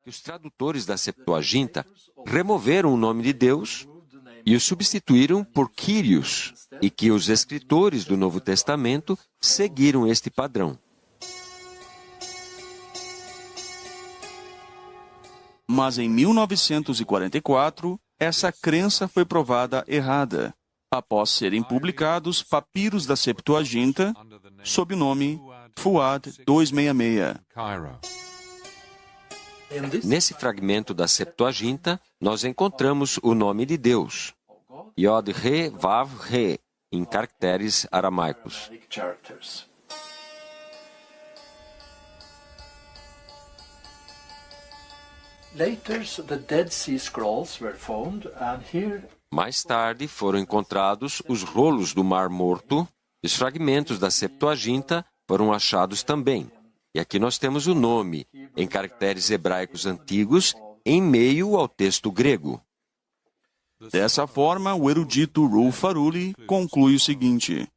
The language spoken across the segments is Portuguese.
que os tradutores da Septuaginta removeram o nome de Deus e o substituíram por Kyrios, e que os escritores do Novo Testamento seguiram este padrão. Mas em 1944, essa crença foi provada errada, após serem publicados papiros da Septuaginta sob o nome Fuad 266. Nesse fragmento da Septuaginta, nós encontramos o nome de Deus, Yod-He, Vav-He, em caracteres aramaicos. Mais tarde foram encontrados os rolos do Mar Morto, e os fragmentos da Septuaginta foram achados também. E aqui nós temos o nome, em caracteres hebraicos antigos, em meio ao texto grego. Dessa forma, o erudito Rolf Aruli conclui o seguinte: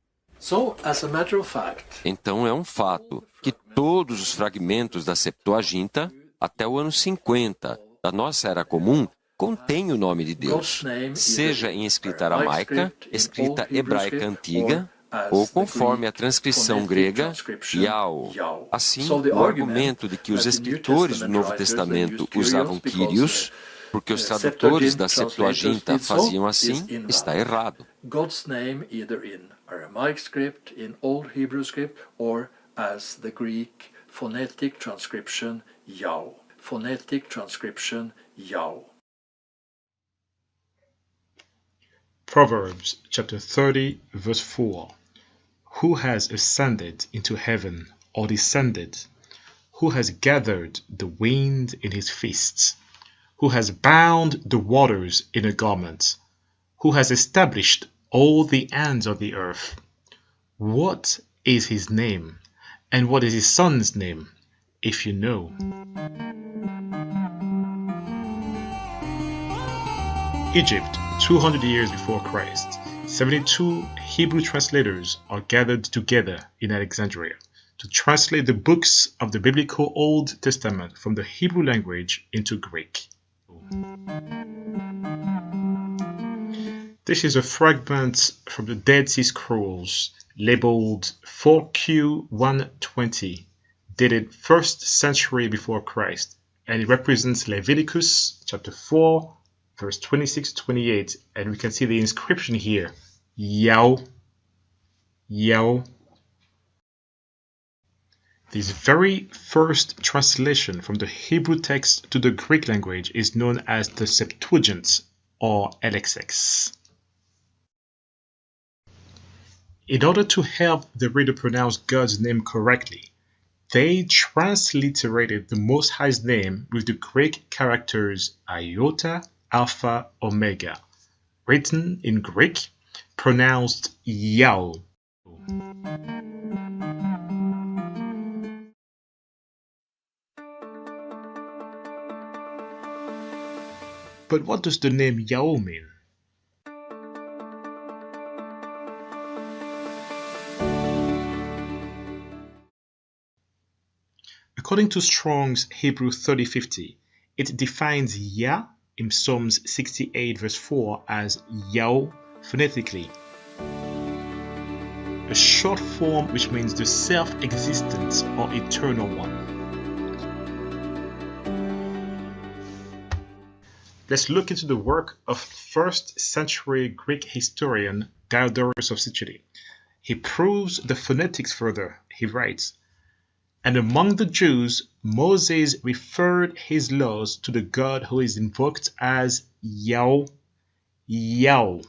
Então é um fato que todos os fragmentos da Septuaginta, até o ano 50 da nossa Era Comum, contêm o nome de Deus, seja em escrita aramaica, escrita hebraica antiga, ou conforme a transcrição grega, Yao. Assim, o argumento de que os escritores do Novo Testamento usavam Kyrios, porque os tradutores da Septuaginta faziam assim, está errado. God's name either in Aramaic script, in Old Hebrew script, or as the Greek phonetic transcription Yao. Phonetic transcription Yao. Proverbs chapter 30, verse 4. Who has ascended into heaven or descended? Who has gathered the wind in his fists? Who has bound the waters in a garment? Who has established all the ends of the earth? What is his name? And what is his son's name, if you know? Egypt, 200 years before Christ. 72 Hebrew translators are gathered together in Alexandria to translate the books of the biblical Old Testament from the Hebrew language into Greek. This is a fragment from the Dead Sea Scrolls labeled 4Q120, dated 1st century before Christ, and it represents Leviticus chapter 4, verse 26-28, and we can see the inscription here, Yao, Yao. This very first translation from the Hebrew text to the Greek language is known as the Septuagint, or LXX. In order to help the reader pronounce God's name correctly, they transliterated the Most High's name with the Greek characters iota, alpha, omega, written in Greek, pronounced Yao. But what does the name Yao mean? According to Strong's Hebrew 3050, it defines Yah in Psalms 68 verse 4 as Yao phonetically, a short form which means the self-existent or eternal one. Let's look into the work of 1st century Greek historian Diodorus of Sicily. He proves the phonetics further. He writes, "And among the Jews, Moses referred his laws to the God who is invoked as Yao, Yao."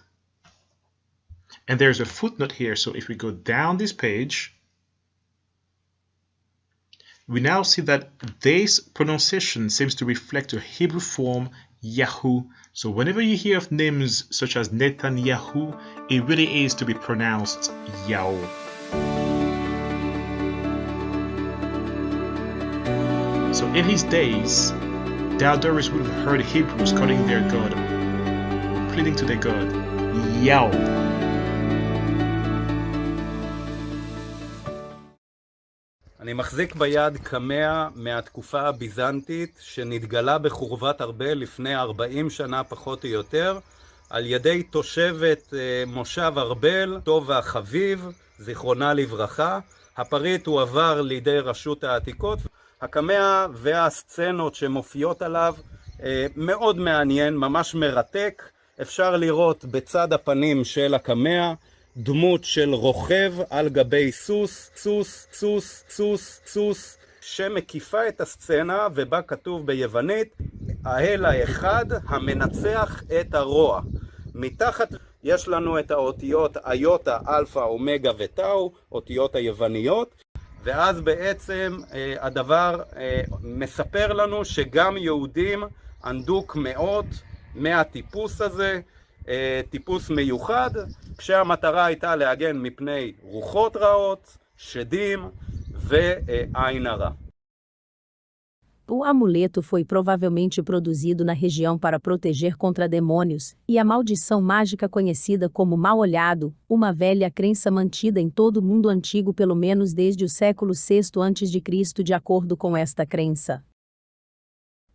And there's a footnote here, so if we go down this page, we now see that this pronunciation seems to reflect a Hebrew form, Yahu. So whenever you hear of names such as Netanyahu, it really is to be pronounced Yao. So in his days, Diodorus would have heard Hebrews calling their God, pleading to their God, Yao. אני מחזיק ביד קמע מהתקופה הביזנטית שנתגלה בחורבת ארבל לפני 40 שנה פחות או יותר על ידי תושבת מושב ארבל, טובה חביב, זיכרונה לברכה. הפריט הועבר לידי רשות העתיקות. הקמע והסצנות שמופיעות עליו מאוד מעניין, ממש מרתק. אפשר לראות בצד הפנים של הקמע דמות של רוכב על גבי סוס, שמקיפה את הסצנה, ובה כתוב ביוונית, האל האחד המנצח את הרוע. מתחת יש לנו את האותיות איוטה, אלפא, אומגה וטאו, אותיות היווניות, ואז בעצם הדבר מספר לנו שגם יהודים ענדו קמעות מהטיפוס הזה, טיפוס מיוחד, כשהמטרה הייתה להגן מפני רוחות רעות, שדים ועין הרע. O amuleto foi provavelmente produzido na região para proteger contra demônios, e a maldição mágica conhecida como mal-olhado, uma velha crença mantida em todo o mundo antigo pelo menos desde o século VI a.C. de acordo com esta crença.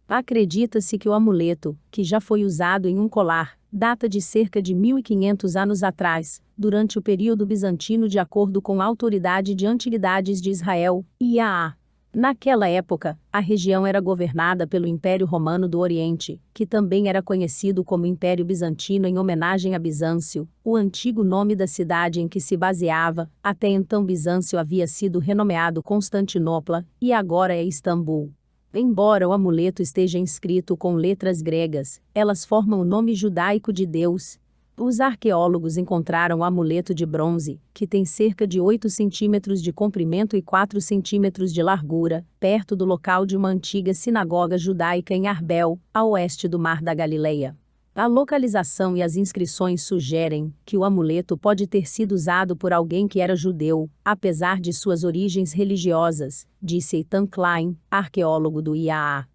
Acredita-se que o amuleto, que já foi usado em um colar, data de cerca de 1500 anos atrás, durante o período bizantino de acordo com a Autoridade de Antiguidades de Israel, IAA. Naquela época, a região era governada pelo Império Romano do Oriente, que também era conhecido como Império Bizantino em homenagem a Bizâncio, o antigo nome da cidade em que se baseava. Até então Bizâncio havia sido renomeado Constantinopla, e agora é Istambul. Embora o amuleto esteja inscrito com letras gregas, elas formam o nome judaico de Deus. Os arqueólogos encontraram o amuleto de bronze, que tem cerca de 8 centímetros de comprimento e 4 centímetros de largura, perto do local de uma antiga sinagoga judaica em Arbel, a oeste do Mar da Galileia. A localização e as inscrições sugerem que o amuleto pode ter sido usado por alguém que era judeu, apesar de suas origens religiosas, disse Ethan Klein, arqueólogo do IAA.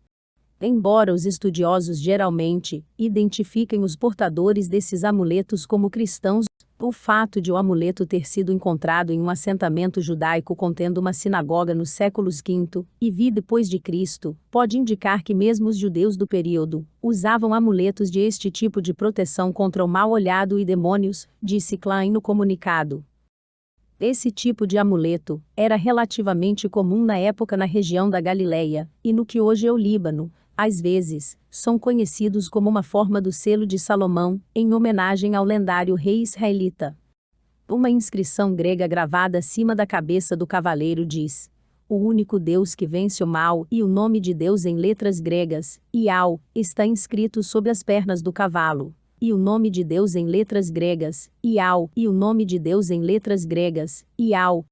Embora os estudiosos geralmente identifiquem os portadores desses amuletos como cristãos, o fato de o amuleto ter sido encontrado em um assentamento judaico contendo uma sinagoga nos séculos V e V depois de Cristo pode indicar que mesmo os judeus do período usavam amuletos de este tipo de proteção contra o mal-olhado e demônios, disse Klein no comunicado. Esse tipo de amuleto era relativamente comum na época na região da Galileia e no que hoje é o Líbano. Às vezes, são conhecidos como uma forma do selo de Salomão, em homenagem ao lendário rei israelita. Uma inscrição grega gravada acima da cabeça do cavaleiro diz: o único Deus que vence o mal, e o nome de Deus em letras gregas, Iau, está inscrito sobre as pernas do cavalo. E o nome de Deus em letras gregas, Iau, e o nome de Deus em letras gregas, Iau.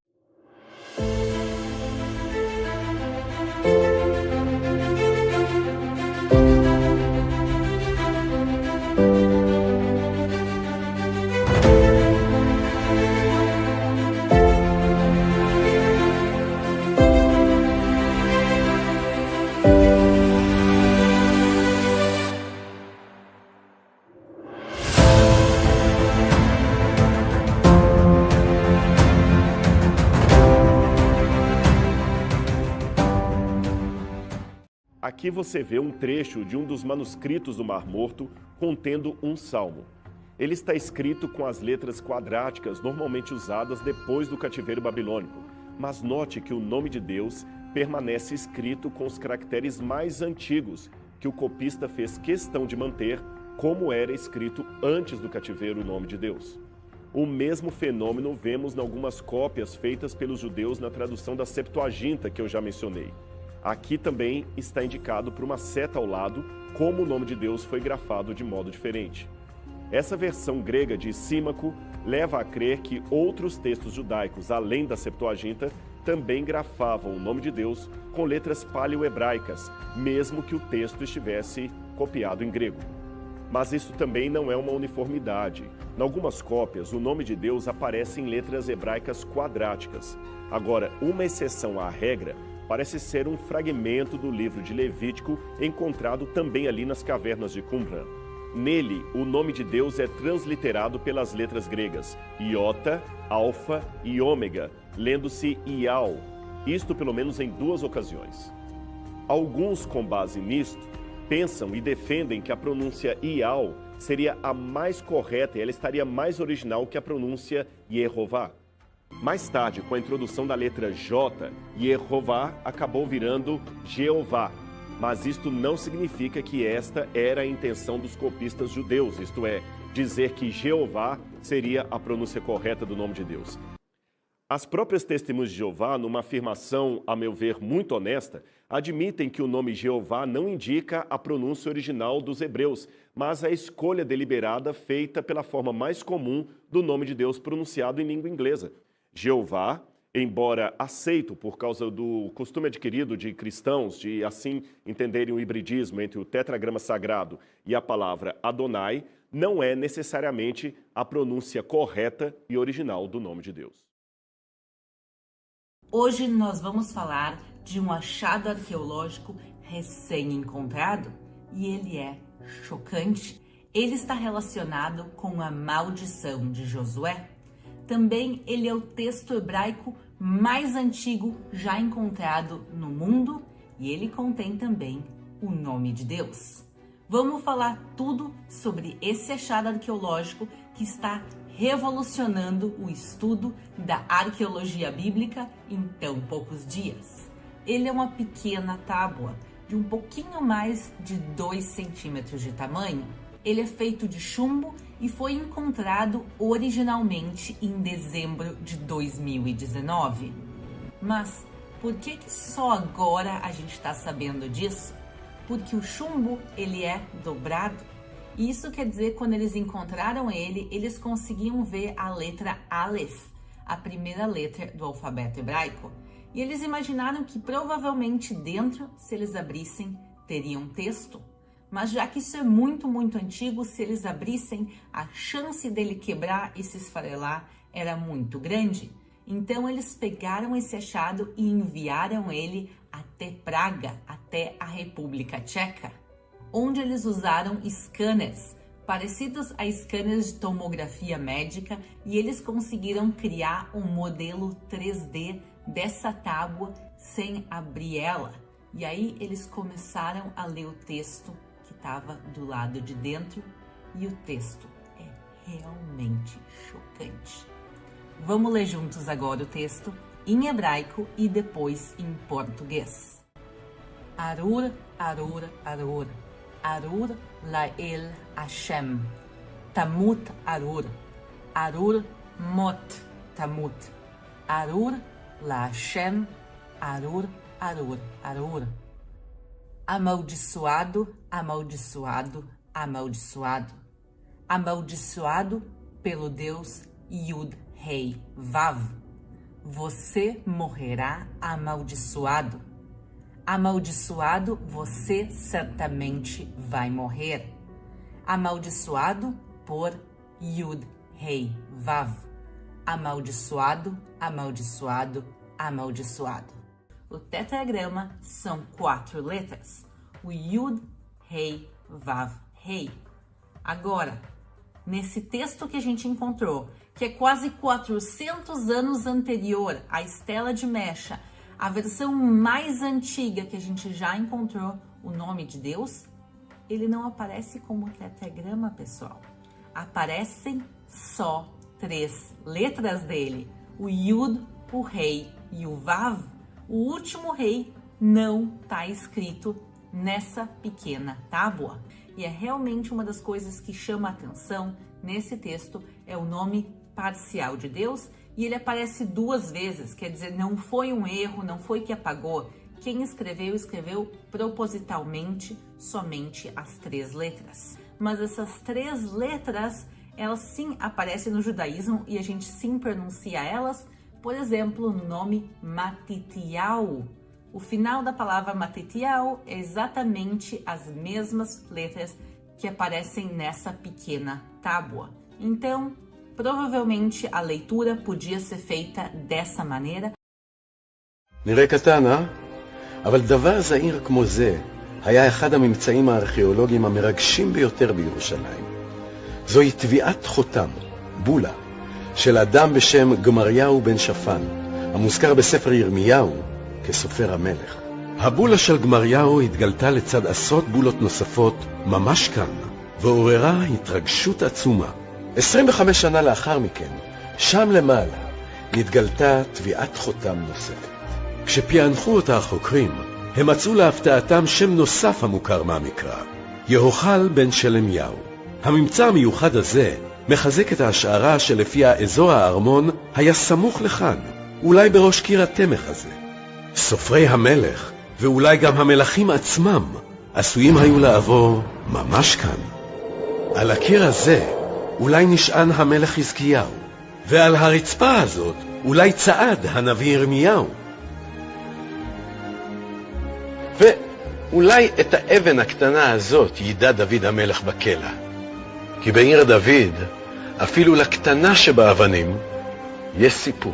Aqui você vê um trecho de um dos manuscritos do Mar Morto contendo um salmo. Ele está escrito com as letras quadráticas normalmente usadas depois do cativeiro babilônico, mas note que o nome de Deus permanece escrito com os caracteres mais antigos que o copista fez questão de manter como era escrito antes do cativeiro o nome de Deus. O mesmo fenômeno vemos em algumas cópias feitas pelos judeus na tradução da Septuaginta que eu já mencionei. Aqui também está indicado por uma seta ao lado como o nome de Deus foi grafado de modo diferente. Essa versão grega de Símaco leva a crer que outros textos judaicos, além da Septuaginta, também grafavam o nome de Deus com letras paleo-hebraicas, mesmo que o texto estivesse copiado em grego. Mas isso também não é uma uniformidade. Em algumas cópias, o nome de Deus aparece em letras hebraicas quadráticas. Agora, uma exceção à regra parece ser um fragmento do livro de Levítico encontrado também ali nas cavernas de Qumran. Nele, o nome de Deus é transliterado pelas letras gregas Iota, Alfa e Ômega, lendo-se Iau. isto pelo menos em 2 ocasiões. Alguns, com base nisto, pensam e defendem que a pronúncia Ial seria a mais correta e ela estaria mais original que a pronúncia Yehová. Mais tarde, com a introdução da letra J, Yehová acabou virando Jeová, mas isto não significa que esta era a intenção dos copistas judeus, isto é, dizer que Jeová seria a pronúncia correta do nome de Deus. As próprias testemunhas de Jeová, numa afirmação, a meu ver, muito honesta, admitem que o nome Jeová não indica a pronúncia original dos hebreus, mas a escolha deliberada feita pela forma mais comum do nome de Deus pronunciado em língua inglesa. Jeová, embora aceito por causa do costume adquirido de cristãos de assim entenderem o hibridismo entre o tetragrama sagrado e a palavra Adonai, não é necessariamente a pronúncia correta e original do nome de Deus. Hoje nós vamos falar de um achado arqueológico recém-encontrado e ele é chocante. Ele está relacionado com a maldição de Josué. Também ele é o texto hebraico mais antigo já encontrado no mundo e ele contém também o nome de Deus. Vamos falar tudo sobre esse achado arqueológico que está revolucionando o estudo da arqueologia bíblica em tão poucos dias. Ele é uma pequena tábua de um pouquinho mais de 2 centímetros de tamanho. Ele é feito de chumbo e foi encontrado originalmente em dezembro de 2019. Mas por que só agora a gente está sabendo disso? Porque o chumbo ele é dobrado. E isso quer dizer, quando eles encontraram ele, eles conseguiam ver a letra Aleph, a primeira letra do alfabeto hebraico. E eles imaginaram que provavelmente dentro, se eles abrissem, teriam texto. Mas já que isso é muito, muito antigo, se eles abrissem, a chance dele quebrar e se esfarelar era muito grande. Então eles pegaram esse achado e enviaram ele até Praga, até a República Tcheca, onde eles usaram scanners, parecidos a scanners de tomografia médica, e eles conseguiram criar um modelo 3D dessa tábua sem abrir ela. E aí eles começaram a ler o texto que estava do lado de dentro, e o texto é realmente chocante. Vamos ler juntos agora o texto em hebraico e depois em português. Arur, arur, arur. Arur lael Hashem. Tamut arur. Arur mot tamut. Arur la Hashem. Arur, arur, arur. Amaldiçoado, amaldiçoado, amaldiçoado. Amaldiçoado pelo Deus Yud Rei Vav. Você morrerá amaldiçoado. Amaldiçoado, você certamente vai morrer. Amaldiçoado por Yud Rei Vav. Amaldiçoado, amaldiçoado, amaldiçoado. O tetragrama são 4 letras. O Yud Rei Vav Rei. Agora, nesse texto que a gente encontrou, que é quase 400 anos anterior à Estela de Mecha, a versão mais antiga que a gente já encontrou, o nome de Deus, ele não aparece como tetragrama, pessoal. Aparecem só 3 letras dele. O Yud, o Rei e o Vav. O último rei não está escrito nessa pequena tábua. E é realmente uma das coisas que chama a atenção nesse texto, é o nome parcial de Deus, e ele aparece 2 vezes, quer dizer, não foi um erro, não foi que apagou. Quem escreveu, escreveu propositalmente somente as 3 letras. Mas essas 3 letras, elas sim aparecem no judaísmo e a gente sim pronuncia elas. Por exemplo, no nome Matitiyahu. O final da palavra Matitiyahu é exatamente as mesmas letras que aparecem nessa pequena tábua. Então, provavelmente a leitura podia ser feita dessa maneira. נראה קטן, אבל דבר זעיר כמו זה היה אחד הממצאים הארכיאולוגיים המרגשים ביותר בירושלים. זוהי טביעת חותם, בולה, של אדם בשם גמריהו בן שפן, המוזכר בספר ירמיהו כסופר המלך. הבולה של גמריהו התגלתה לצד עשרות בולות נוספות ממש כאן, ועוררה התרגשות עצומה. 25 שנה לאחר מכן, שם למעלה, נתגלתה טביעת חותם נוספת. כשפענחו אותה החוקרים, הם מצאו להפתעתם שם נוסף המוכר מהמקרא, יהוחל בן שלמיהו. הממצא המיוחד הזה מחזק את ההשערה שלפיה אזור הארמון היה סמוך לכאן, אולי בראש קיר התמך הזה. סופרי המלך, ואולי גם המלכים עצמם, עשויים היו לעבור ממש כאן. על הקיר הזה אולי נשען המלך חזקיהו, ועל הרצפה הזאת אולי צעד הנביא ירמיהו. ואולי את האבן הקטנה הזאת ידע דוד המלך בקלע. כי בעיר דוד, אפילו לקטנה שבאבנים, יש סיפור.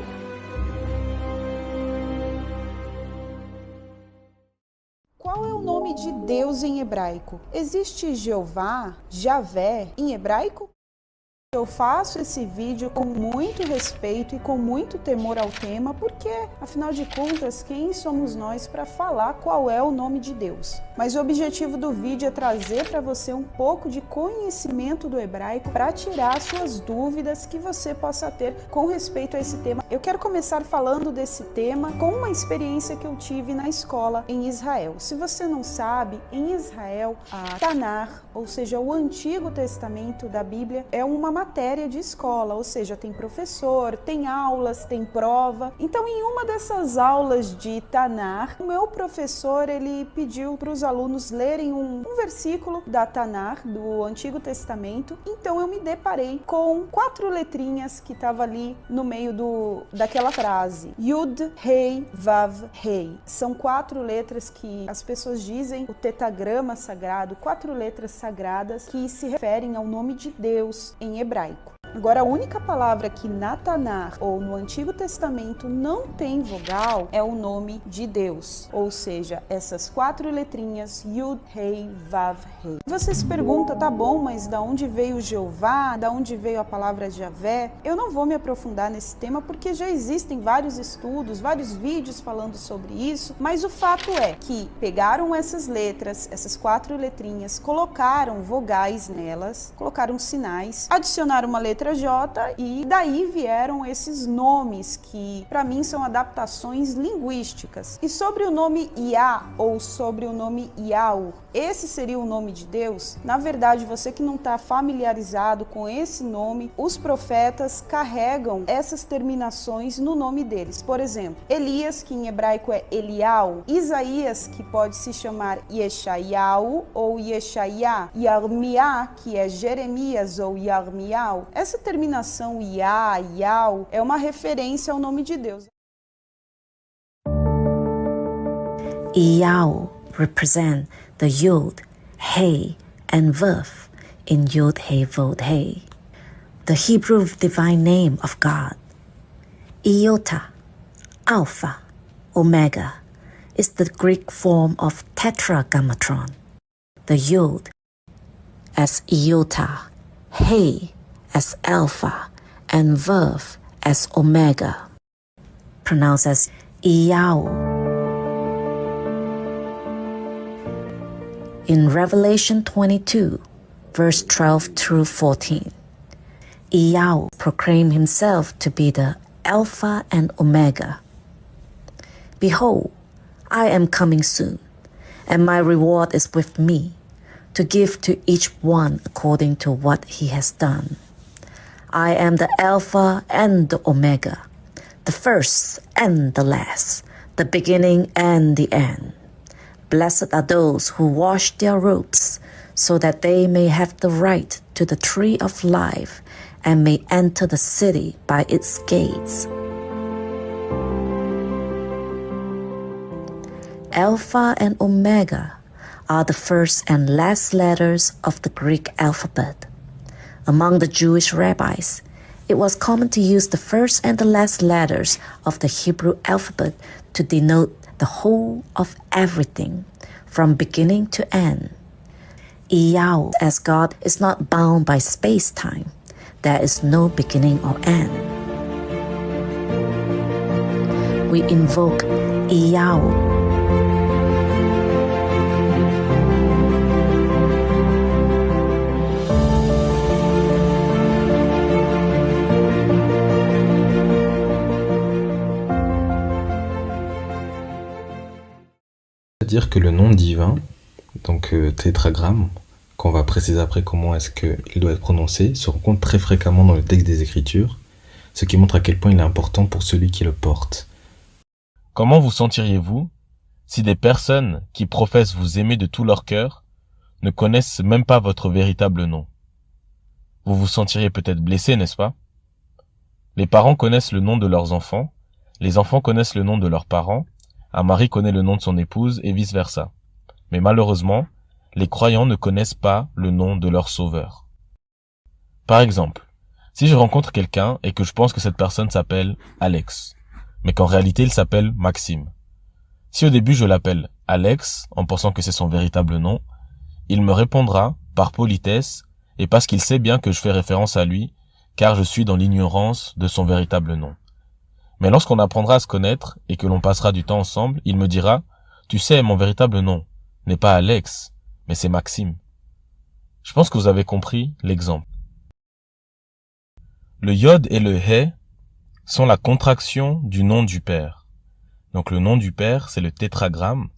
Qual é o nome de Deus em hebraico? Existe Jeová, Javé em hebraico? Eu faço esse vídeo com muito respeito e com muito temor ao tema, porque, afinal de contas, quem somos nós para falar qual é o nome de Deus? Mas o objetivo do vídeo é trazer para você um pouco de conhecimento do hebraico para tirar suas dúvidas que você possa ter com respeito a esse tema. Eu quero começar falando desse tema com uma experiência que eu tive na escola em Israel. Se você não sabe, em Israel, a Tanar, ou seja, o Antigo Testamento da Bíblia, é uma matéria de escola, ou seja, tem professor, tem aulas, tem prova. Então, em uma dessas aulas de Tanar, o meu professor, ele pediu para os alunos lerem um versículo da Tanar, do Antigo Testamento. Então, eu me deparei com 4 letrinhas que estavam ali no meio daquela frase. Yud, Rei, Vav, Rei. São 4 letras que as pessoas dizem o tetagrama sagrado, 4 letras sagradas que se referem ao nome de Deus em hebraico. Agora, a única palavra que na Tanar ou no Antigo Testamento não tem vogal é o nome de Deus, ou seja, essas 4 letrinhas Yud, Rei, Vav, Rei. Você se pergunta, tá bom, mas da onde veio Jeová? Da onde veio a palavra Javé? Eu não vou me aprofundar nesse tema porque já existem vários estudos, vários vídeos falando sobre isso, mas o fato é que pegaram essas letras, essas 4 letrinhas, colocaram vogais nelas, colocaram sinais, adicionaram uma letra J e daí vieram esses nomes que para mim são adaptações linguísticas. E sobre o nome Yah ou sobre o nome Yahweh, esse seria o nome de Deus? Na verdade, você que não está familiarizado com esse nome, os profetas carregam essas terminações no nome deles. Por exemplo, Elias, que em hebraico é Eliau, Isaías, que pode se chamar Yeshayahu ou Yeshayah, Yarmiá, que é Jeremias ou Yarmiau. Essa terminação Yah, Yau, é uma referência ao nome de Deus. Yau represent the Yod, Hey, and Vav in Yod, Hey, Vod, Hey, the Hebrew divine name of God. Iota, Alpha, Omega, is the Greek form of Tetragrammaton. The Yod as Iota, Hey as Alpha, and Vav as Omega, pronounced as Iyau. In Revelation 22, verse 12 through 14, Iyau proclaimed himself to be the Alpha and Omega. Behold, I am coming soon, and my reward is with me, to give to each one according to what he has done. I am the Alpha and the Omega, the first and the last, the beginning and the end. Blessed are those who wash their robes, so that they may have the right to the tree of life and may enter the city by its gates. Alpha and Omega are the first and last letters of the Greek alphabet. Among the Jewish rabbis, it was common to use the first and the last letters of the Hebrew alphabet to denote the whole of everything, from beginning to end. Iyau, as God is not bound by space-time, there is no beginning or end. we invoke Yahweh. C'est-à-dire que le nom divin, donc tétragramme, qu'on va préciser après comment est-ce qu'il doit être prononcé, se rencontre très fréquemment dans le texte des Écritures, ce qui montre à quel point il est important pour celui qui le porte. Comment vous sentiriez-vous si des personnes qui professent vous aimer de tout leur cœur ne connaissent même pas votre véritable nom? Vous vous sentiriez peut-être blessé, n'est-ce pas? Les parents connaissent le nom de leurs enfants, les enfants connaissent le nom de leurs parents, un mari connaît le nom de son épouse et vice-versa. Mais malheureusement, les croyants ne connaissent pas le nom de leur sauveur. Par exemple, si je rencontre quelqu'un et que je pense que cette personne s'appelle Alex, mais qu'en réalité il s'appelle Maxime. Si au début je l'appelle Alex, en pensant que c'est son véritable nom, il me répondra par politesse et parce qu'il sait bien que je fais référence à lui, car je suis dans l'ignorance de son véritable nom. Mais lorsqu'on apprendra à se connaître et que l'on passera du temps ensemble, il me dira « Tu sais, mon véritable nom n'est pas Alex, mais c'est Maxime. » Je pense que vous avez compris l'exemple. Le yod et le he sont la contraction du nom du Père. Donc le nom du Père, c'est le tétragramme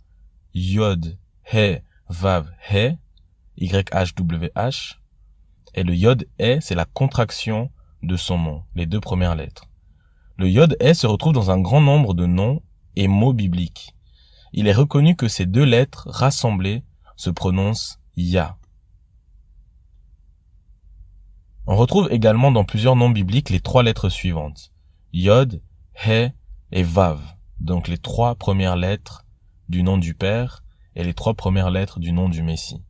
yod, he, vav, he, YHWH. Et le yod he, c'est la contraction de son nom, les deux premières lettres. Le yod he se retrouve dans un grand nombre de noms et mots bibliques. Il est reconnu que ces deux lettres rassemblées se prononcent Yah. On retrouve également dans plusieurs noms bibliques les trois lettres suivantes. Yod, he et vav. Donc les trois premières lettres du nom du Père et les trois premières lettres du nom du Messie.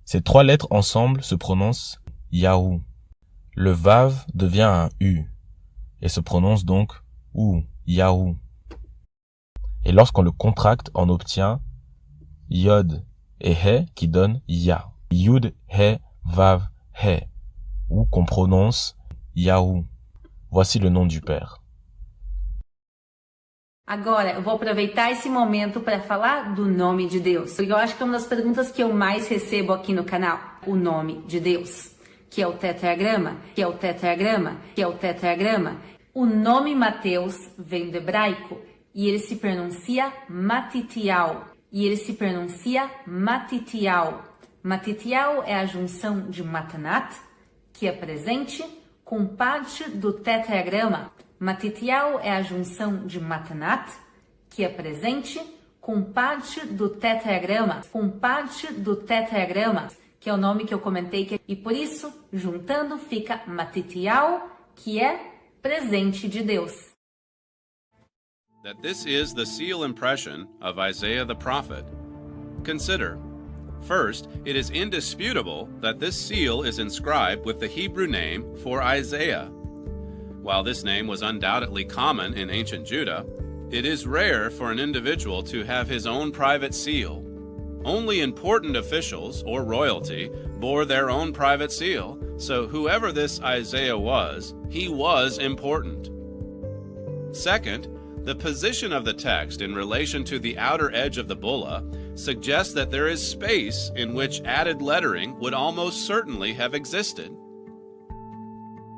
Ces trois lettres ensemble se prononcent Yahou. Le vav devient un U et se prononce donc ou, Yahou. Et lorsqu'on le contracte, on obtient Yod et He qui donne Ya. Yud, He, Vav, He, ou qu'on prononce Yahou. Voici le nom du Père. Agora, eu vou aproveitar esse momento para falar do nome de Deus. Eu acho que é uma das perguntas que eu mais recebo aqui no canal. O nome de Deus. Que é o tetragrama, que é o tetragrama, que é o tetragrama. O nome Mateus vem do hebraico e ele se pronuncia Matitial. E ele se pronuncia Matitial. Matitial é a junção de Matanat, que é presente, com parte do tetragrama. Matitial é a junção de Matanat, que é presente, com parte do tetragrama. Com parte do tetragrama, que é o nome que eu comentei. E por isso, juntando, fica Matitial, que é presente de Deus. That this is the seal impression of Isaiah the prophet. Consider, first, it is indisputable that this seal is inscribed with the Hebrew name for Isaiah. While this name was undoubtedly common in ancient Judah, it is rare for an individual to have his own private seal. Only important officials or royalty bore their own private seal, so whoever this Isaiah was, he was important. Second, the position of the text in relation to the outer edge of the bulla suggests that there is space in which added lettering would almost certainly have existed.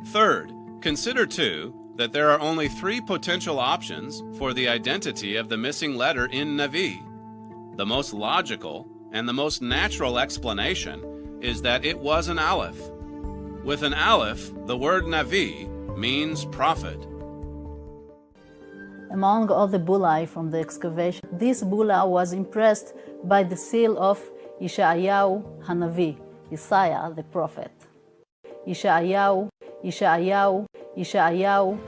Third, consider too that there are only three potential options for the identity of the missing letter in Navi. The most logical and the most natural explanation is that it was an aleph. With an aleph, the word Navi means prophet. Among all the bullae from the excavation, this bulla was impressed by the seal of Yeshayahu Hanavi, Isaiah the prophet. Yeshayahu, Yeshayahu, Yeshayahu.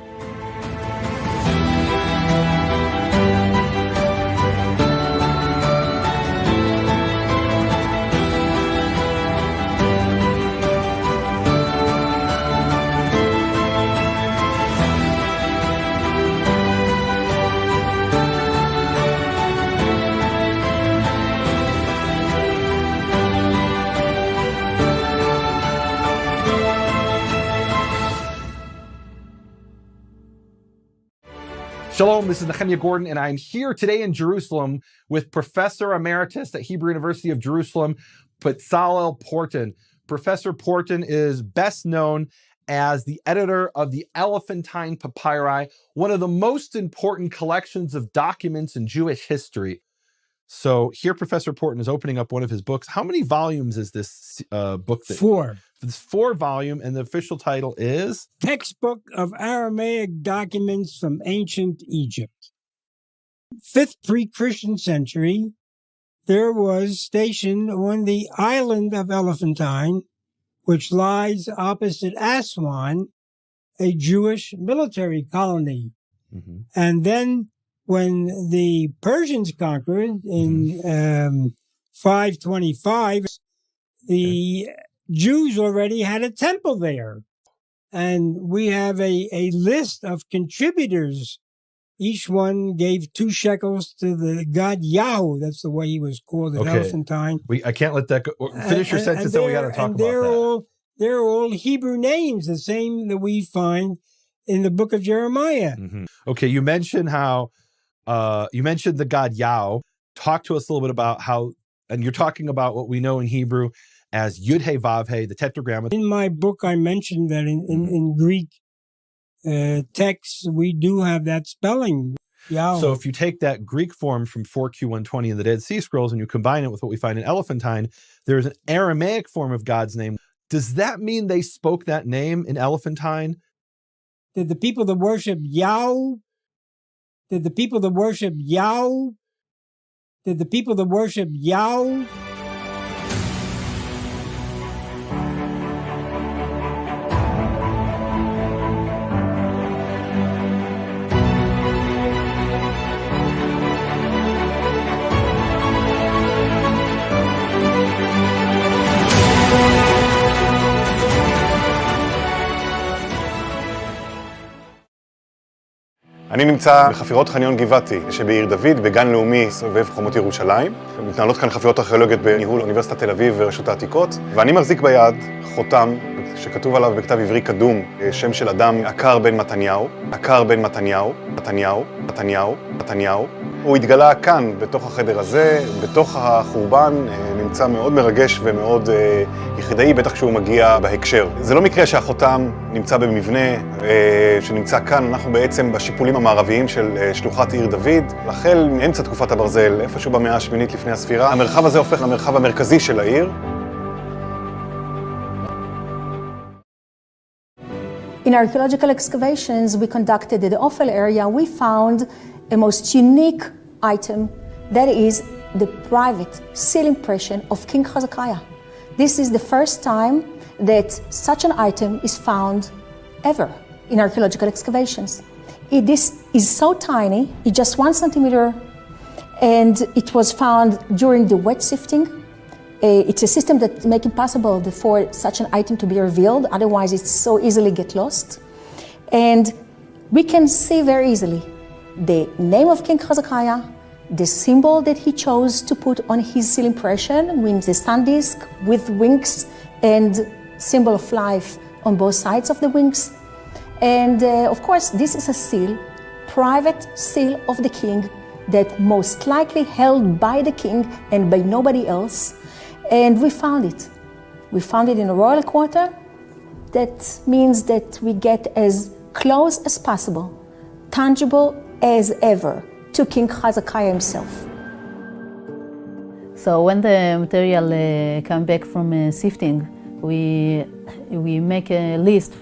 Shalom, this is Nehemiah Gordon, and I'm here today in Jerusalem with Professor Emeritus at Hebrew University of Jerusalem, Bezalel Porton. Professor Porton is best known as the editor of the Elephantine Papyri, one of the most important collections of documents in Jewish history. So here Professor Porton is opening up one of his books. How many volumes is this book? Four. It's 4-volume, and the official title is? Textbook of Aramaic Documents from Ancient Egypt. 5th pre-Christian century, there was stationed on the island of Elephantine, which lies opposite Aswan, a Jewish military colony. Mm-hmm. And then when the Persians conquered in 525, the Jews already had a temple there. And we have a list of contributors. Each one gave 2 shekels to the god Yahu. That's the way he was called at Elephantine. I can't let that go. Finish your sentence, then we got to talk about that. They're all Hebrew names, the same that we find in the book of Jeremiah. Mm-hmm. Okay, you mentioned how, you mentioned the god Yahu. Talk to us a little bit about how, and you're talking about what we know in Hebrew as Yud-He-Vav-He, the tetragrammaton. In my book, I mentioned that in Greek texts, we do have that spelling, Yahweh. So if you take that Greek form from 4Q120 in the Dead Sea Scrolls and you combine it with what we find in Elephantine, there's an Aramaic form of God's name. Does that mean they spoke that name in Elephantine? Did the people that worship Yahweh? Did the people that worship Yahweh? Did the people that worship Yahweh? אני נמצא בחפירות חניון גבעתי שבעיר דוד, בגן לאומי סובב חומות ירושלים. מתנהלות כאן חפירות ארכיאולוגיות בניהול אוניברסיטת תל אביב ורשות העתיקות, ואני מחזיק ביד חותם שכתוב עליו בכתב עברי קדום שם של אדם, עקר בן מתניהו, עקר בן מתניהו, מתניהו, מתניהו, מתניהו. הוא התגלה כאן, בתוך החדר הזה, בתוך החורבן, נמצא מאוד מרגש ומאוד יחידאי, בטח כשהוא מגיע בהקשר. זה לא מקרה שהחותם נמצא במבנה שנמצא כאן, אנחנו בעצם בשיפולים המערביים של שלוחת עיר דוד, החל מאמצע תקופת הברזל, איפשהו במאה השמינית לפני הספירה. המרחב הזה הופך למרחב המרכזי של העיר. In archaeological excavations we conducted in the Ophel area, we found a most unique item, that is the private seal impression of King Hezekiah. This is the first time that such an item is found ever in archaeological excavations. This is so tiny, it's just 1 centimeter, and it was found during the wet sifting. It's a system that makes it possible for such an item to be revealed, otherwise it's so easily get lost. And we can see very easily the name of King Hezekiah, the symbol that he chose to put on his seal impression, means the sun disk with wings and symbol of life on both sides of the wings. And of course, this is a seal, private seal of the king, that most likely held by the king and by nobody else. And we found it. We found it in a royal quarter. That means that we get as close as possible, tangible as ever, to King Hezekiah himself. So when the material come back from sifting, we make a list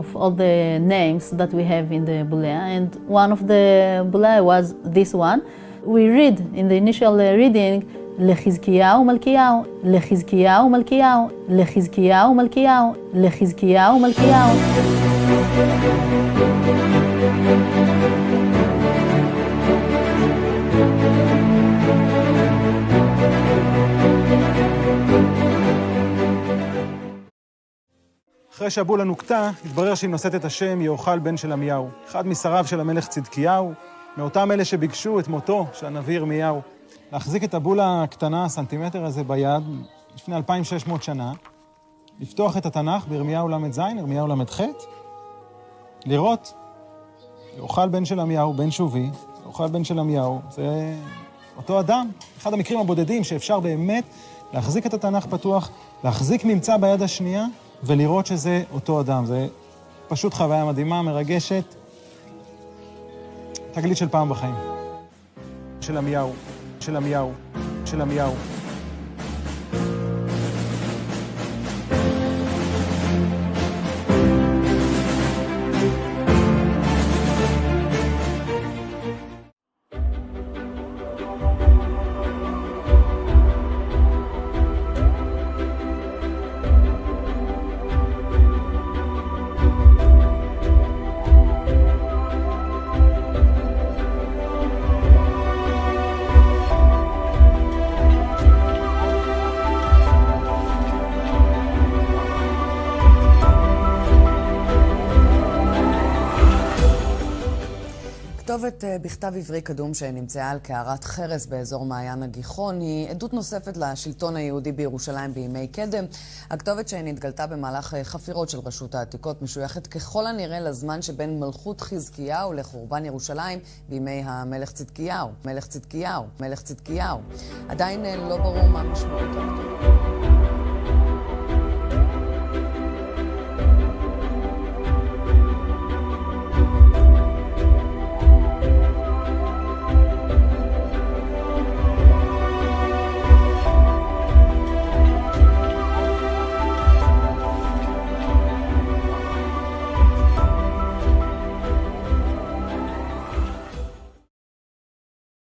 of all the names that we have in the bulea, and one of the bulea was this one. We read in the initial reading, לחזקיהו מלכיהו, לחזקיהו מלכיהו, לחזקיהו מלכיהו, לחזקיהו מלכיהו. אחרי שהבולה נוקטה, התברר שהיא נושאת את השם יהוכל בן של עמיהו, אחד משריו של המלך צדקיהו, מאותם אלה שביקשו את מותו של הנביא ירמיהו. להחזיק את הבולה הקטנה, הסנטימטר הזה ביד, לפני 2600 שנה, לפתוח את התנ"ך בירמיהו ל"ז, ירמיהו ל"ח, לראות יוכל בן של עמיהו, בן שובי, יוכל בן של עמיהו, זה אותו אדם. אחד המקרים הבודדים שאפשר באמת להחזיק את התנ"ך פתוח, להחזיק ממצא ביד השנייה ולראות שזה אותו אדם. זה פשוט חוויה מדהימה, מרגשת. תגלית של פעם בחיים. של עמיהו, של עמיהו, של עמיהו. כתובת בכתב עברי קדום שנמצאה על קערת חרס באזור מעיין הגיחון היא עדות נוספת לשלטון היהודי בירושלים בימי קדם. הכתובת שנתגלתה במהלך חפירות של רשות העתיקות משויכת ככל הנראה לזמן שבין מלכות חזקיהו לחורבן ירושלים בימי המלך צדקיהו. עדיין לא ברור מה משמעות הכתובת.